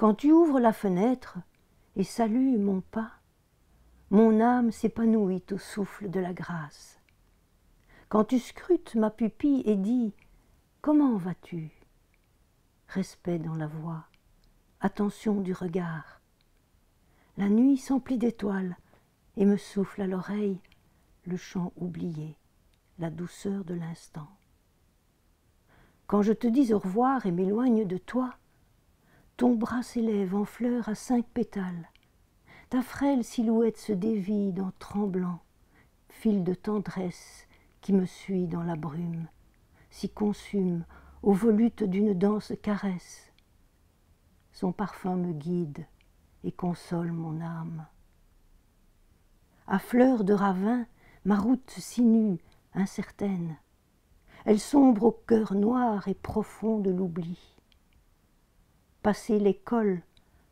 Quand tu ouvres la fenêtre et salues mon pas, mon âme s'épanouit au souffle de la grâce. Quand tu scrutes ma pupille et dis « Comment vas-tu » respect dans la voix, attention du regard. La nuit s'emplit d'étoiles et me souffle à l'oreille le chant oublié, la douceur de l'instant. Quand je te dis au revoir et m'éloigne de toi, ton bras s'élève en fleurs à 5 pétales. Ta frêle silhouette se dévide en tremblant, fil de tendresse qui me suit dans la brume, s'y consume aux volutes d'une danse caresse. Son parfum me guide et console mon âme. À fleur de ravin, ma route sinue, incertaine. Elle sombre au cœur noir et profond de l'oubli. Passé les cols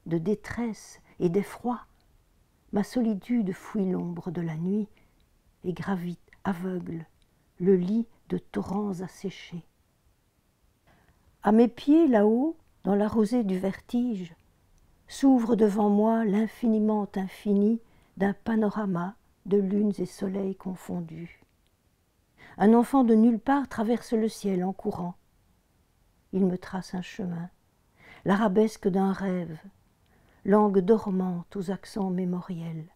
de détresse et d'effroi, ma solitude fouille l'ombre de la nuit et gravite aveugle le lit de torrents asséchés. À mes pieds, là-haut, dans la rosée du vertige, s'ouvre devant moi l'infiniment infini d'un panorama de lunes et soleils confondus. Un enfant de nulle part traverse le ciel en courant. Il me trace un chemin, l'arabesque d'un rêve, langue dormante aux accents mémoriels.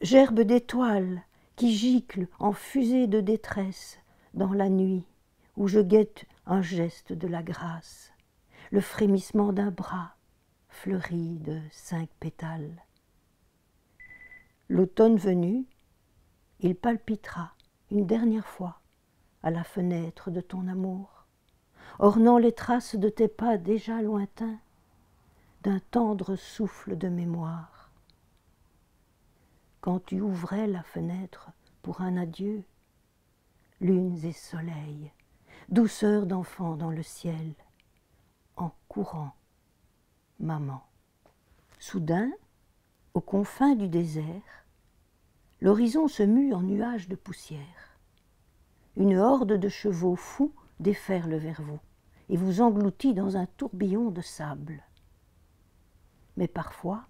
Gerbe d'étoiles qui giclent en fusée de détresse dans la nuit où je guette un geste de la grâce, le frémissement d'un bras fleuri de 5 pétales. L'automne venu, il palpitera une dernière fois à la fenêtre de ton amour, ornant les traces de tes pas déjà lointains d'un tendre souffle de mémoire. Quand tu ouvrais la fenêtre pour un adieu, lunes et soleils, douceur d'enfant dans le ciel, en courant, maman. Soudain, aux confins du désert, l'horizon se mue en nuages de poussière. Une horde de chevaux fous déferle vers vous et vous engloutit dans un tourbillon de sable. Mais parfois,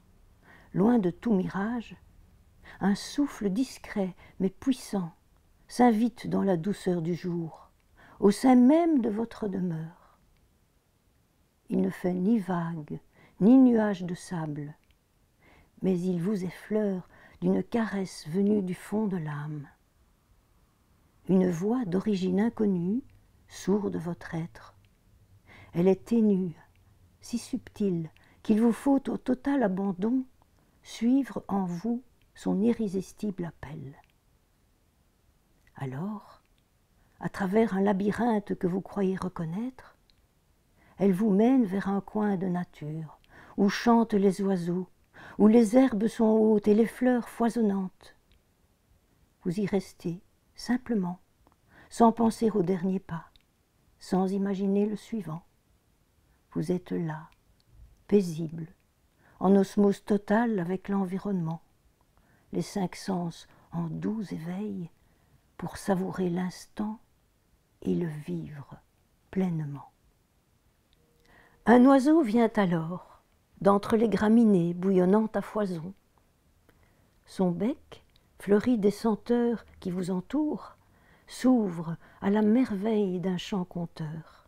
loin de tout mirage, un souffle discret mais puissant s'invite dans la douceur du jour, au sein même de votre demeure. Il ne fait ni vague, ni nuage de sable, mais il vous effleure d'une caresse venue du fond de l'âme. Une voix d'origine inconnue, sourde votre être. Elle est ténue, si subtile, qu'il vous faut au total abandon suivre en vous son irrésistible appel. Alors, à travers un labyrinthe que vous croyez reconnaître, elle vous mène vers un coin de nature où chantent les oiseaux, où les herbes sont hautes et les fleurs foisonnantes. Vous y restez simplement, sans penser au dernier pas, sans imaginer le suivant. Vous êtes là, paisible, en osmose totale avec l'environnement, les 5 sens en doux éveil pour savourer l'instant et le vivre pleinement. Un oiseau vient alors d'entre les graminées bouillonnant à foison. Son bec, fleuri des senteurs qui vous entourent, s'ouvre à la merveille d'un chant conteur.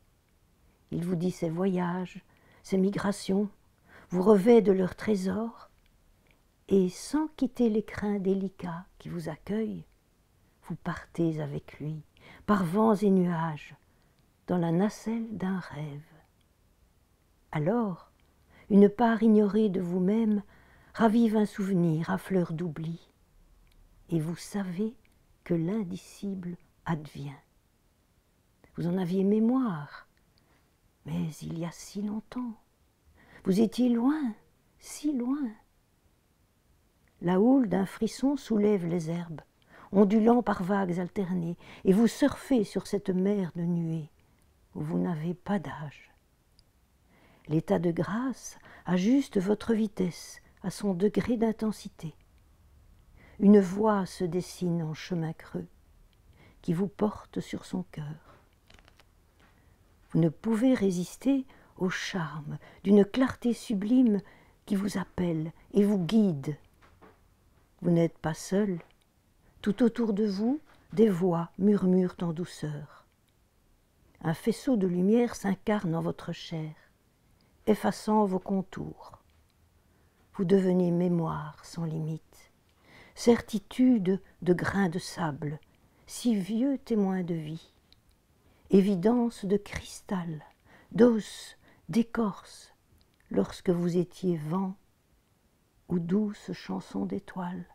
Il vous dit ses voyages, ses migrations, vous revêt de leurs trésors, et sans quitter l'écrin délicat qui vous accueille, vous partez avec lui, par vents et nuages, dans la nacelle d'un rêve. Alors, une part ignorée de vous-même ravive un souvenir à fleur d'oubli, et vous savez que l'indicible advient. Vous en aviez mémoire, mais il y a si longtemps. Vous étiez loin, si loin. La houle d'un frisson soulève les herbes, ondulant par vagues alternées, et vous surfez sur cette mer de nuées où vous n'avez pas d'âge. L'état de grâce ajuste votre vitesse à son degré d'intensité. Une voie se dessine en chemin creux qui vous porte sur son cœur. Vous ne pouvez résister au charme d'une clarté sublime qui vous appelle et vous guide. Vous n'êtes pas seul, tout autour de vous, des voix murmurent en douceur. Un faisceau de lumière s'incarne en votre chair, effaçant vos contours. Vous devenez mémoire sans limite, certitude de grains de sable, si vieux témoin de vie, évidence de cristal, d'os, d'écorce, lorsque vous étiez vent ou douce chanson d'étoiles.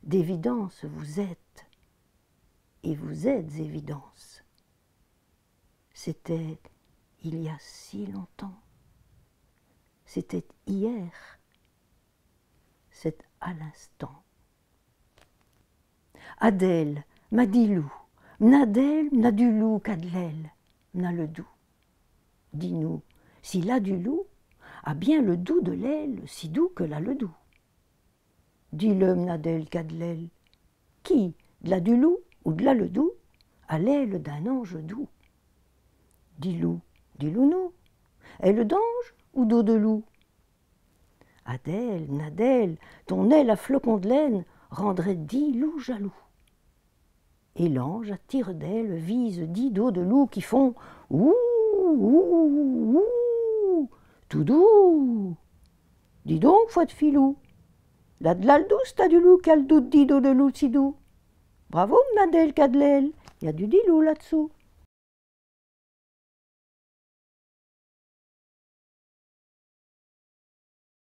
D'évidence vous êtes, et vous êtes évidence. C'était il y a si longtemps, c'était hier, c'est à l'instant. Adèle, Madilou, Mnadel, Mnadulou, Cadlel, Mnaledou. Dis-nous, si là du loup a bien le doux de l'aile, si doux que là le doux. Dis-le, Mnadel, Cadlel, qui, de là du loup ou de là le doux, a l'aile d'un ange doux. Dis-loup, dis-loup nous, aile d'ange ou dos de loup? Adèle, Nadèle, ton aile à flocon de laine rendrait 10 loups jaloux. Et l'ange à tire d'aile vise 10 dos de loup qui font ouh, ouh, ouh, tout doux. Dis donc, foi de filou, là de là le douce, t'as du loup qui a le doute 10 dos de loup si doux. Bravo, Mnadel, Cadlel, y a du dilou là-dessous.